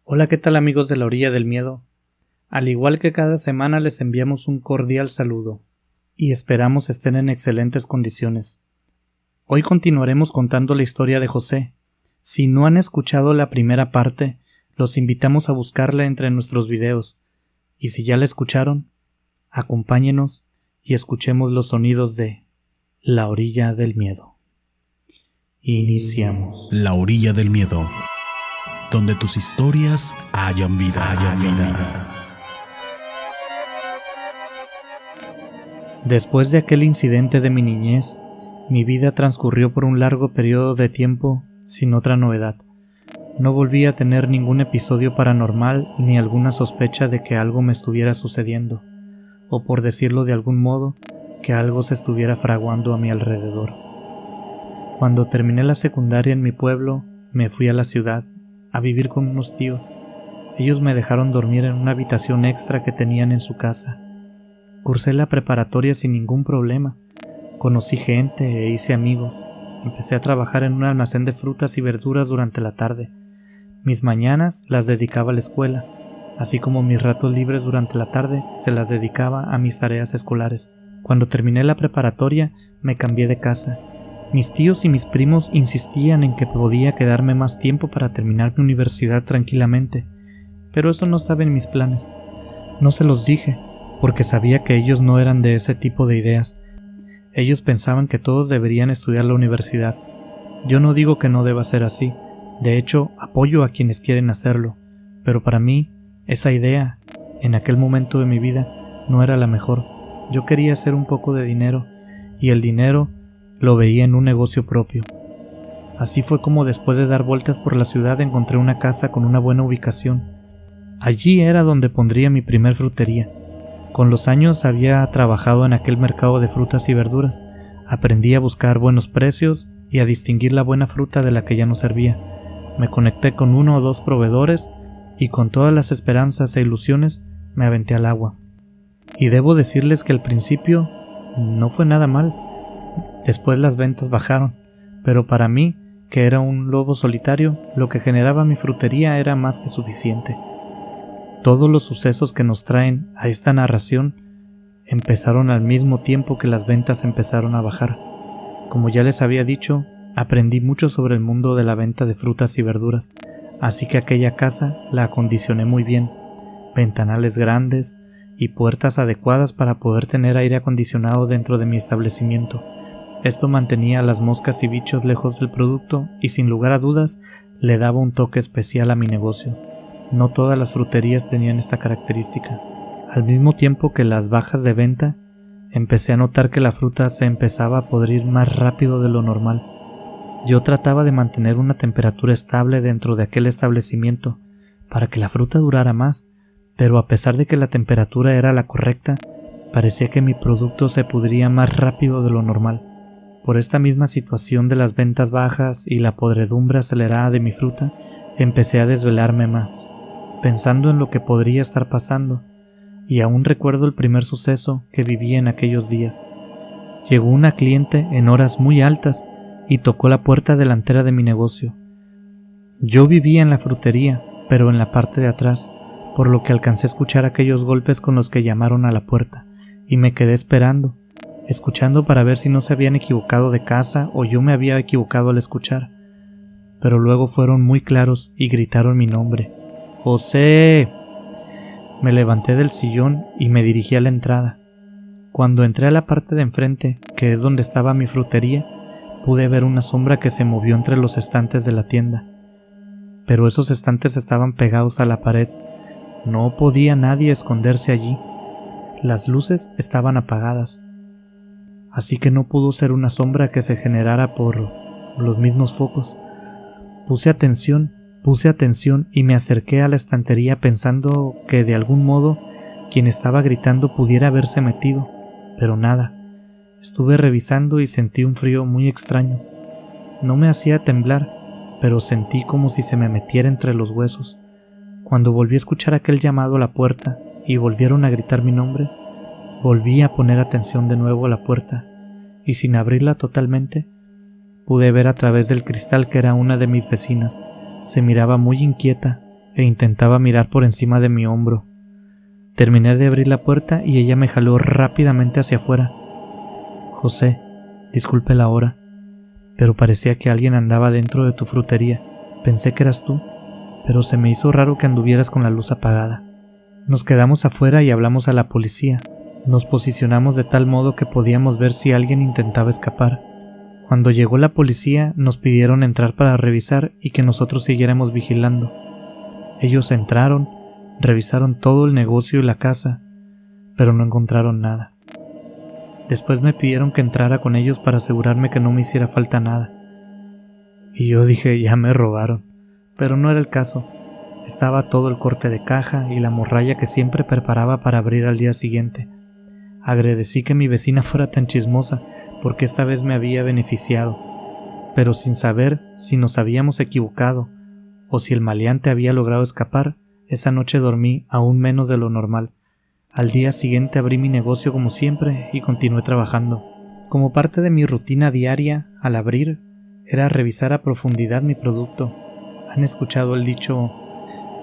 Hola, ¿qué tal amigos de la orilla del miedo? Al igual que cada semana les enviamos un cordial saludo y esperamos estén en excelentes condiciones. Hoy continuaremos contando la historia de José. Si no han escuchado la primera parte, los invitamos a buscarla entre nuestros videos. Y si ya la escucharon, acompáñenos y escuchemos los sonidos de La orilla del miedo. Iniciamos. La orilla del miedo, donde tus historias hayan vida. Después de aquel incidente de mi niñez, mi vida transcurrió por un largo periodo de tiempo sin otra novedad. No volví a tener ningún episodio paranormal ni alguna sospecha de que algo me estuviera sucediendo, o por decirlo de algún modo, que algo se estuviera fraguando a mi alrededor. Cuando terminé la secundaria en mi pueblo, me fui a la ciudad a vivir con unos tíos. Ellos me dejaron dormir en una habitación extra que tenían en su casa. Cursé la preparatoria sin ningún problema. Conocí gente e hice amigos. Empecé a trabajar en un almacén de frutas y verduras durante la tarde. Mis mañanas las dedicaba a la escuela, así como mis ratos libres durante la tarde se las dedicaba a mis tareas escolares. Cuando terminé la preparatoria, me cambié de casa. Mis tíos y mis primos insistían en que podía quedarme más tiempo para terminar mi universidad tranquilamente, pero eso no estaba en mis planes. No se los dije, porque sabía que ellos no eran de ese tipo de ideas. Ellos pensaban que todos deberían estudiar la universidad. Yo no digo que no deba ser así, de hecho apoyo a quienes quieren hacerlo, pero para mí, esa idea, en aquel momento de mi vida, no era la mejor. Yo quería hacer un poco de dinero, y el dinero lo veía en un negocio propio. Así fue como después de dar vueltas por la ciudad encontré una casa con una buena ubicación. Allí era donde pondría mi primer frutería. Con los años había trabajado en aquel mercado de frutas y verduras. Aprendí a buscar buenos precios y a distinguir la buena fruta de la que ya no servía. Me conecté con 1 o 2 proveedores y con todas las esperanzas e ilusiones me aventé al agua. Y debo decirles que al principio no fue nada mal. Después las ventas bajaron, pero para mí, que era un lobo solitario, lo que generaba mi frutería era más que suficiente. Todos los sucesos que nos traen a esta narración empezaron al mismo tiempo que las ventas empezaron a bajar. Como ya les había dicho, aprendí mucho sobre el mundo de la venta de frutas y verduras, así que aquella casa la acondicioné muy bien, ventanales grandes y puertas adecuadas para poder tener aire acondicionado dentro de mi establecimiento. Esto mantenía a las moscas y bichos lejos del producto y sin lugar a dudas le daba un toque especial a mi negocio. No todas las fruterías tenían esta característica. Al mismo tiempo que las bajas de venta, empecé a notar que la fruta se empezaba a podrir más rápido de lo normal. Yo trataba de mantener una temperatura estable dentro de aquel establecimiento para que la fruta durara más, pero a pesar de que la temperatura era la correcta, parecía que mi producto se pudría más rápido de lo normal. Por esta misma situación de las ventas bajas y la podredumbre acelerada de mi fruta, empecé a desvelarme más, pensando en lo que podría estar pasando, y aún recuerdo el primer suceso que viví en aquellos días. Llegó una cliente en horas muy altas y tocó la puerta delantera de mi negocio. Yo vivía en la frutería, pero en la parte de atrás, por lo que alcancé a escuchar aquellos golpes con los que llamaron a la puerta, y me quedé escuchando para ver si no se habían equivocado de casa o yo me había equivocado al escuchar. Pero luego fueron muy claros y gritaron mi nombre. ¡José! Me levanté del sillón y me dirigí a la entrada. Cuando entré a la parte de enfrente, que es donde estaba mi frutería, pude ver una sombra que se movió entre los estantes de la tienda. Pero esos estantes estaban pegados a la pared. No podía nadie esconderse allí. Las luces estaban apagadas, así que no pudo ser una sombra que se generara por los mismos focos. Puse atención y me acerqué a la estantería pensando que de algún modo quien estaba gritando pudiera haberse metido, pero nada. Estuve revisando y sentí un frío muy extraño. No me hacía temblar, pero sentí como si se me metiera entre los huesos. Cuando volví a escuchar aquel llamado a la puerta y volvieron a gritar mi nombre, volví a poner atención de nuevo a la puerta, y sin abrirla totalmente, pude ver a través del cristal que era una de mis vecinas. Se miraba muy inquieta e intentaba mirar por encima de mi hombro. Terminé de abrir la puerta y ella me jaló rápidamente hacia afuera. José, disculpe la hora, pero parecía que alguien andaba dentro de tu frutería. Pensé que eras tú, pero se me hizo raro que anduvieras con la luz apagada. Nos quedamos afuera y hablamos a la policía. Nos posicionamos de tal modo que podíamos ver si alguien intentaba escapar. Cuando llegó la policía, nos pidieron entrar para revisar y que nosotros siguiéramos vigilando. Ellos entraron, revisaron todo el negocio y la casa, pero no encontraron nada. Después me pidieron que entrara con ellos para asegurarme que no me hiciera falta nada. Y yo dije, ya me robaron, pero no era el caso. Estaba todo el corte de caja y la morralla que siempre preparaba para abrir al día siguiente. Agradecí que mi vecina fuera tan chismosa, porque esta vez me había beneficiado, pero sin saber si nos habíamos equivocado o si el maleante había logrado escapar, esa noche dormí aún menos de lo normal. Al día siguiente abrí mi negocio como siempre y continué trabajando. Como parte de mi rutina diaria, al abrir, era revisar a profundidad mi producto. ¿Han escuchado el dicho,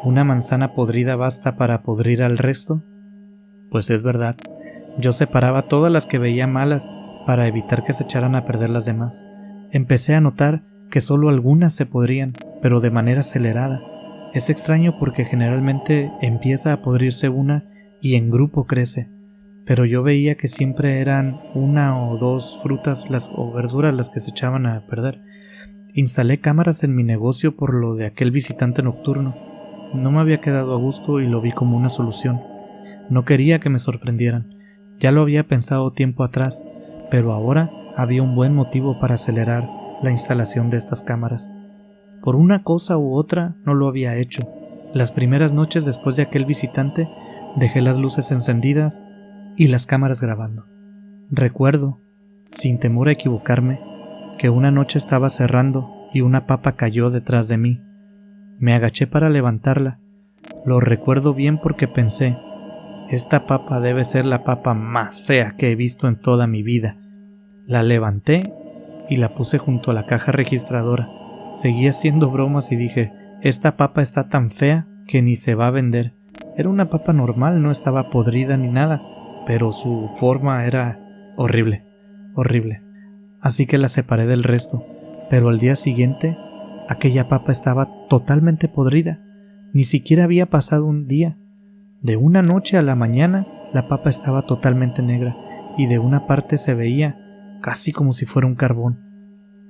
una manzana podrida basta para podrir al resto? Pues es verdad. Yo separaba todas las que veía malas para evitar que se echaran a perder las demás. Empecé a notar que solo algunas se podrían, pero de manera acelerada. Es extraño porque generalmente empieza a podrirse una y en grupo crece, pero yo veía que siempre eran una o dos frutas o verduras las que se echaban a perder. Instalé cámaras en mi negocio por lo de aquel visitante nocturno. No me había quedado a gusto y lo vi como una solución. No quería que me sorprendieran. Ya lo había pensado tiempo atrás, pero ahora había un buen motivo para acelerar la instalación de estas cámaras. Por una cosa u otra no lo había hecho. Las primeras noches después de aquel visitante dejé las luces encendidas y las cámaras grabando. Recuerdo, sin temor a equivocarme, que una noche estaba cerrando y una papa cayó detrás de mí. Me agaché para levantarla. Lo recuerdo bien porque pensé, esta papa debe ser la papa más fea que he visto en toda mi vida. La levanté y la puse junto a la caja registradora. Seguí haciendo bromas y dije, esta papa está tan fea que ni se va a vender. Era una papa normal, no estaba podrida ni nada, pero su forma era horrible, horrible. Así que la separé del resto, pero al día siguiente, aquella papa estaba totalmente podrida. Ni siquiera había pasado un día. De una noche a la mañana, la papa estaba totalmente negra y de una parte se veía casi como si fuera un carbón.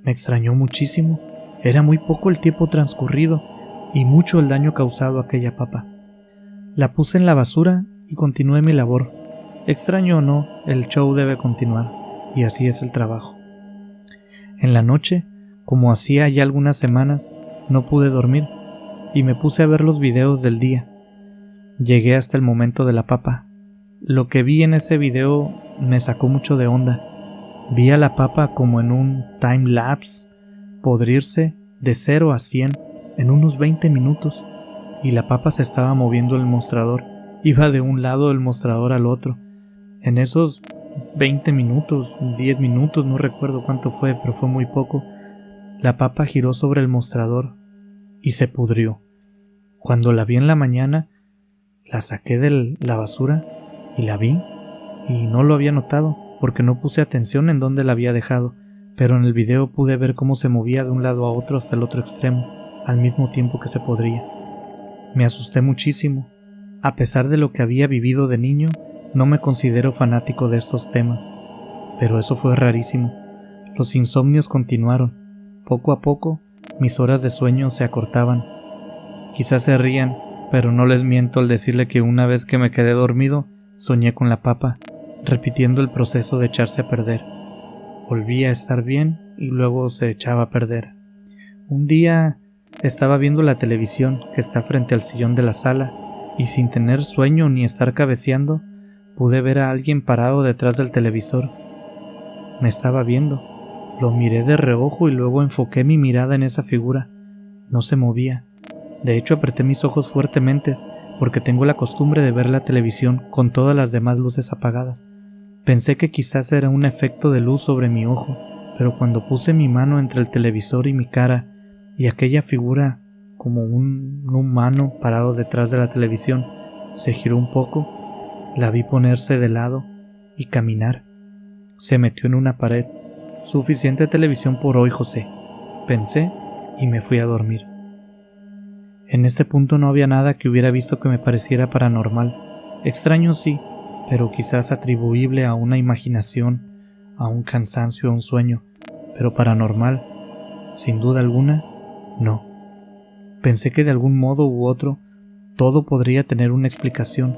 Me extrañó muchísimo. Era muy poco el tiempo transcurrido y mucho el daño causado a aquella papa. La puse en la basura y continué mi labor. Extraño o no, el show debe continuar, y así es el trabajo. En la noche, como hacía ya algunas semanas, no pude dormir y me puse a ver los videos del día. Llegué hasta el momento de la papa. Lo que vi en ese video me sacó mucho de onda. Vi a la papa como en un time lapse, podrirse de 0 a 100 en unos 20 minutos, y la papa se estaba moviendo en el mostrador. Iba de un lado del mostrador al otro. En esos 20 minutos, 10 minutos, no recuerdo cuánto fue, pero fue muy poco, la papa giró sobre el mostrador y se pudrió. Cuando la vi en la mañana, la saqué de la basura y la vi, y no lo había notado porque no puse atención en dónde la había dejado, pero en el video pude ver cómo se movía de un lado a otro hasta el otro extremo, al mismo tiempo que se podría. Me asusté muchísimo. A pesar de lo que había vivido de niño, no me considero fanático de estos temas, pero eso fue rarísimo. Los insomnios continuaron. Poco a poco, mis horas de sueño se acortaban. Quizás se rían, pero no les miento al decirle que una vez que me quedé dormido, soñé con la papa, repitiendo el proceso de echarse a perder. Volvía a estar bien y luego se echaba a perder. Un día estaba viendo la televisión que está frente al sillón de la sala y sin tener sueño ni estar cabeceando, pude ver a alguien parado detrás del televisor. Me estaba viendo. Lo miré de reojo y luego enfoqué mi mirada en esa figura. No se movía. De hecho, apreté mis ojos fuertemente porque tengo la costumbre de ver la televisión con todas las demás luces apagadas. Pensé que quizás era un efecto de luz sobre mi ojo, pero cuando puse mi mano entre el televisor y mi cara y aquella figura como un humano parado detrás de la televisión. Se giró un poco, la vi ponerse de lado y caminar. Se metió en una pared. Suficiente televisión por hoy, José, pensé y me fui a dormir. En este punto no había nada que hubiera visto que me pareciera paranormal. Extraño sí, pero quizás atribuible a una imaginación, a un cansancio, a un sueño, pero paranormal, sin duda alguna, no. Pensé que de algún modo u otro todo podría tener una explicación,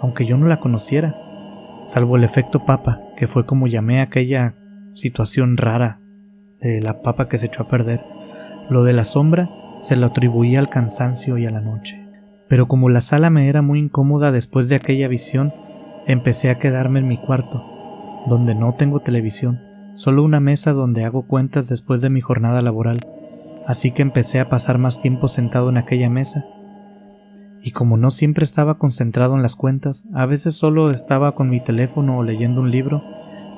aunque yo no la conociera, salvo el efecto papa, que fue como llamé a aquella situación rara de la papa que se echó a perder. Lo de la sombra se lo atribuía al cansancio y a la noche. Pero como la sala me era muy incómoda después de aquella visión, empecé a quedarme en mi cuarto, donde no tengo televisión, solo una mesa donde hago cuentas después de mi jornada laboral, así que empecé a pasar más tiempo sentado en aquella mesa. Y como no siempre estaba concentrado en las cuentas, a veces solo estaba con mi teléfono o leyendo un libro,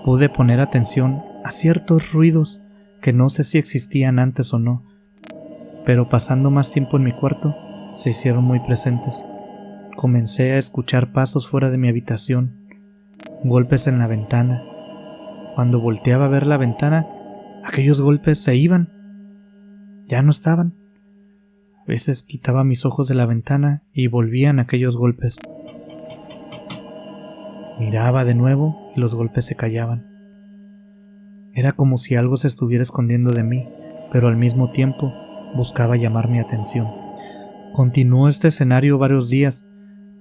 pude poner atención a ciertos ruidos que no sé si existían antes o no, pero pasando más tiempo en mi cuarto, se hicieron muy presentes. Comencé a escuchar pasos fuera de mi habitación, golpes en la ventana. Cuando volteaba a ver la ventana, aquellos golpes se iban, ya no estaban. A veces quitaba mis ojos de la ventana y volvían aquellos golpes. Miraba de nuevo y los golpes se callaban. Era como si algo se estuviera escondiendo de mí, pero al mismo tiempo buscaba llamar mi atención. Continuó este escenario varios días,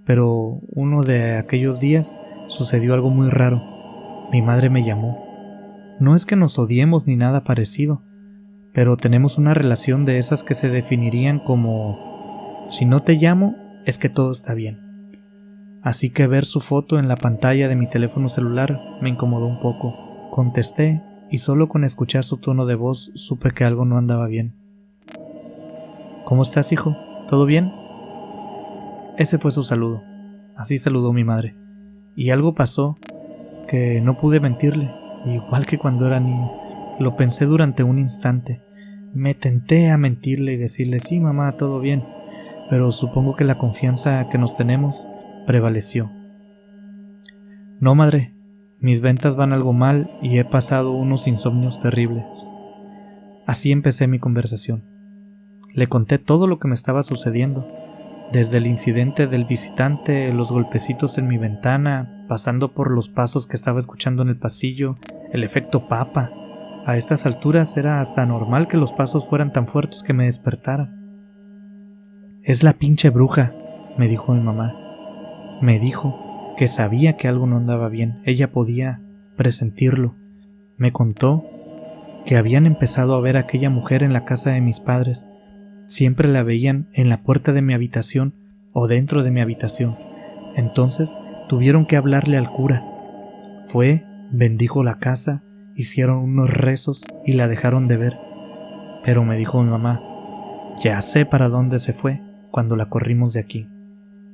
pero uno de aquellos días sucedió algo muy raro. Mi madre me llamó. No es que nos odiemos ni nada parecido, pero tenemos una relación de esas que se definirían como: si no te llamo, es que todo está bien. Así que ver su foto en la pantalla de mi teléfono celular me incomodó un poco. Contesté y solo con escuchar su tono de voz supe que algo no andaba bien. ¿Cómo estás, hijo? ¿Todo bien? Ese fue su saludo. Así saludó mi madre. Y algo pasó que no pude mentirle, igual que cuando era niño. Lo pensé durante un instante. Me tenté a mentirle y decirle: sí, mamá, todo bien, pero supongo que la confianza que nos tenemos prevaleció. No, madre, mis ventas van algo mal y he pasado unos insomnios terribles. Así empecé mi conversación. Le conté todo lo que me estaba sucediendo, desde el incidente del visitante, los golpecitos en mi ventana, pasando por los pasos que estaba escuchando en el pasillo, el efecto papa. A estas alturas era hasta normal que los pasos fueran tan fuertes que me despertaran. Es la pinche bruja, me dijo mi mamá. Me dijo que sabía que algo no andaba bien, ella podía presentirlo. Me contó que habían empezado a ver a aquella mujer en la casa de mis padres. Siempre la veían en la puerta de mi habitación o dentro de mi habitación. Entonces tuvieron que hablarle al cura. Fue, bendijo la casa, hicieron unos rezos y la dejaron de ver. Pero me dijo mi mamá: ya sé para dónde se fue cuando la corrimos de aquí.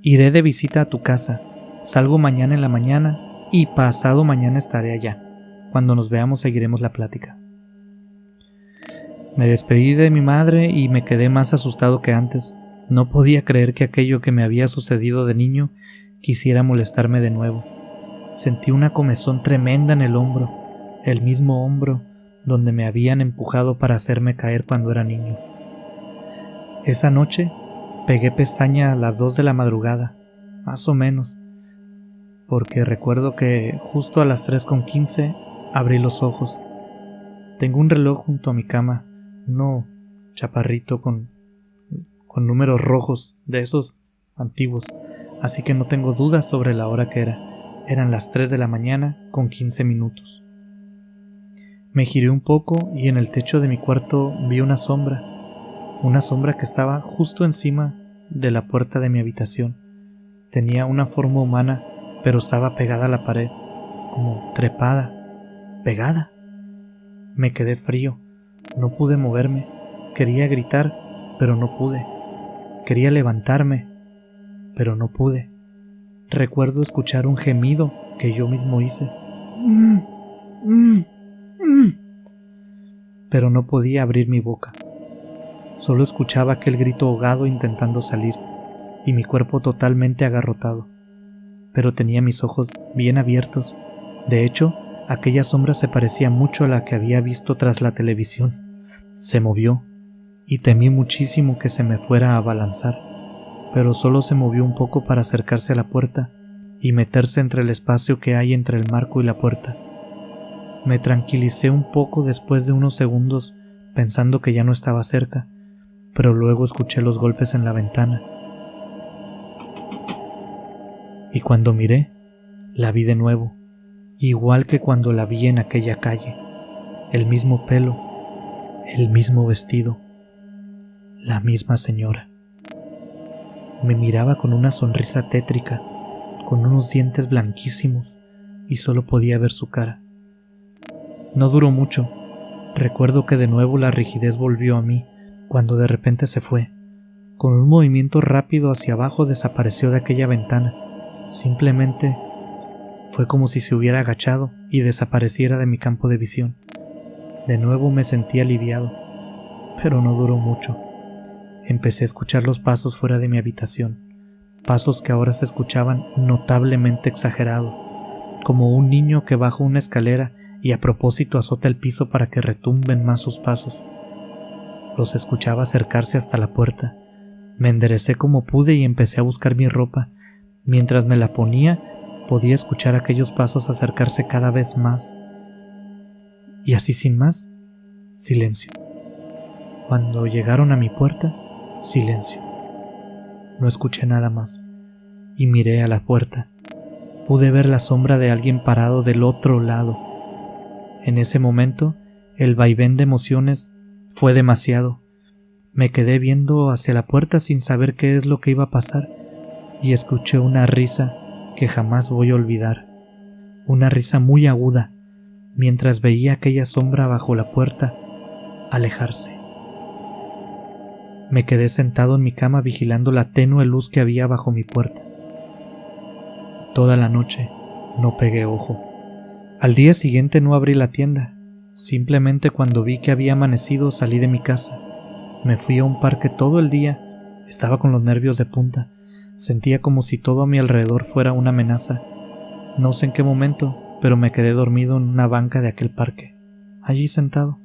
Iré de visita a tu casa. Salgo mañana en la mañana y pasado mañana estaré allá. Cuando nos veamos seguiremos la plática. Me despedí de mi madre y me quedé más asustado que antes. No podía creer que aquello que me había sucedido de niño quisiera molestarme de nuevo. Sentí una comezón tremenda en el hombro, el mismo hombro donde me habían empujado para hacerme caer cuando era niño. Esa noche pegué pestaña a las 2 de la madrugada, más o menos, porque recuerdo que justo a las 3:15 abrí los ojos. Tengo un reloj junto a mi cama, uno chaparrito con números rojos, de esos antiguos, así que no tengo dudas sobre la hora que era. Eran las 3 de la mañana con 15 minutos. Me giré un poco y en el techo de mi cuarto vi una sombra que estaba justo encima de la puerta de mi habitación. Tenía una forma humana, pero estaba pegada a la pared, como trepada, pegada. Me quedé frío, no pude moverme, quería gritar, pero no pude. Quería levantarme, pero no pude. Recuerdo escuchar un gemido que yo mismo hice. Pero no podía abrir mi boca. Solo escuchaba aquel grito ahogado intentando salir, y mi cuerpo totalmente agarrotado. Pero tenía mis ojos bien abiertos. De hecho, aquella sombra se parecía mucho a la que había visto tras la televisión. Se movió, y temí muchísimo que se me fuera a abalanzar, pero solo se movió un poco para acercarse a la puerta y meterse entre el espacio que hay entre el marco y la puerta. Me tranquilicé un poco después de unos segundos pensando que ya no estaba cerca, pero luego escuché los golpes en la ventana. Y cuando miré, la vi de nuevo, igual que cuando la vi en aquella calle. El mismo pelo, el mismo vestido, la misma señora. Me miraba con una sonrisa tétrica, con unos dientes blanquísimos, y solo podía ver su cara. No duró mucho. Recuerdo que de nuevo la rigidez volvió a mí, cuando de repente se fue. Con un movimiento rápido hacia abajo desapareció de aquella ventana. Simplemente fue como si se hubiera agachado y desapareciera de mi campo de visión. De nuevo me sentí aliviado, pero no duró mucho. Empecé a escuchar los pasos fuera de mi habitación, pasos que ahora se escuchaban notablemente exagerados, como un niño que baja una escalera y a propósito azota el piso para que retumben más sus pasos. Los escuchaba acercarse hasta la puerta. Me enderecé como pude y empecé a buscar mi ropa. Mientras me la ponía, podía escuchar aquellos pasos acercarse cada vez más. Y así sin más, silencio. Cuando llegaron a mi puerta, silencio. No escuché nada más, y miré a la puerta. Pude ver la sombra de alguien parado del otro lado. En ese momento, el vaivén de emociones fue demasiado. Me quedé viendo hacia la puerta sin saber qué es lo que iba a pasar, y escuché una risa que jamás voy a olvidar. Una risa muy aguda, mientras veía aquella sombra bajo la puerta alejarse. Me quedé sentado en mi cama vigilando la tenue luz que había bajo mi puerta. Toda la noche no pegué ojo. Al día siguiente no abrí la tienda. Simplemente cuando vi que había amanecido salí de mi casa. Me fui a un parque todo el día. Estaba con los nervios de punta. Sentía como si todo a mi alrededor fuera una amenaza. No sé en qué momento, pero me quedé dormido en una banca de aquel parque, allí sentado.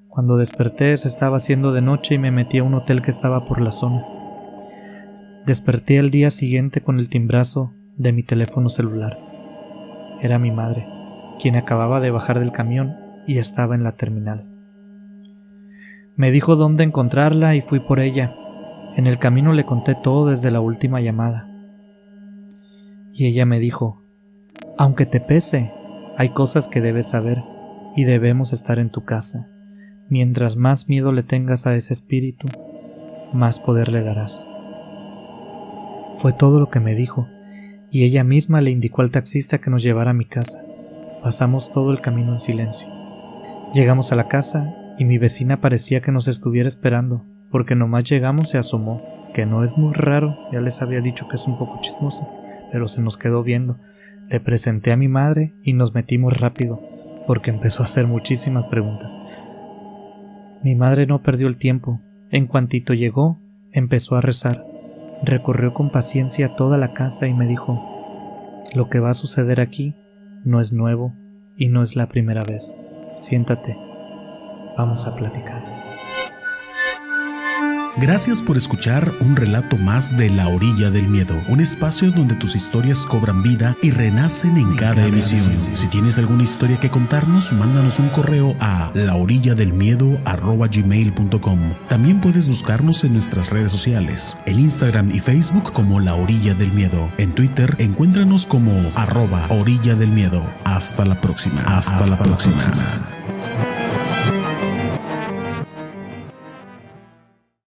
Cuando desperté se estaba haciendo de noche y me metí a un hotel que estaba por la zona. Desperté al día siguiente con el timbrazo de mi teléfono celular. Era mi madre, quien acababa de bajar del camión y estaba en la terminal. Me dijo dónde encontrarla y fui por ella. En el camino le conté todo desde la última llamada. Y ella me dijo: aunque te pese, hay cosas que debes saber y debemos estar en tu casa. Mientras más miedo le tengas a ese espíritu, más poder le darás. Fue todo lo que me dijo, y ella misma le indicó al taxista que nos llevara a mi casa. Pasamos todo el camino en silencio. Llegamos a la casa y mi vecina parecía que nos estuviera esperando, porque nomás llegamos se asomó, que no es muy raro, ya les había dicho que es un poco chismosa, pero se nos quedó viendo. Le presenté a mi madre y nos metimos rápido, porque empezó a hacer muchísimas preguntas. Mi madre no perdió el tiempo. En cuantito llegó, empezó a rezar. Recorrió con paciencia toda la casa y me dijo: lo que va a suceder aquí no es nuevo y no es la primera vez. Siéntate, vamos a platicar. Gracias por escuchar un relato más de La Orilla del Miedo, un espacio donde tus historias cobran vida y renacen en cada emisión. Si tienes alguna historia que contarnos, mándanos un correo a laorilladelmiedo@gmail.com. También puedes buscarnos en nuestras redes sociales, en Instagram y Facebook como La Orilla del Miedo. En Twitter, encuéntranos como @Orilla del Miedo. Hasta la próxima. Hasta la próxima.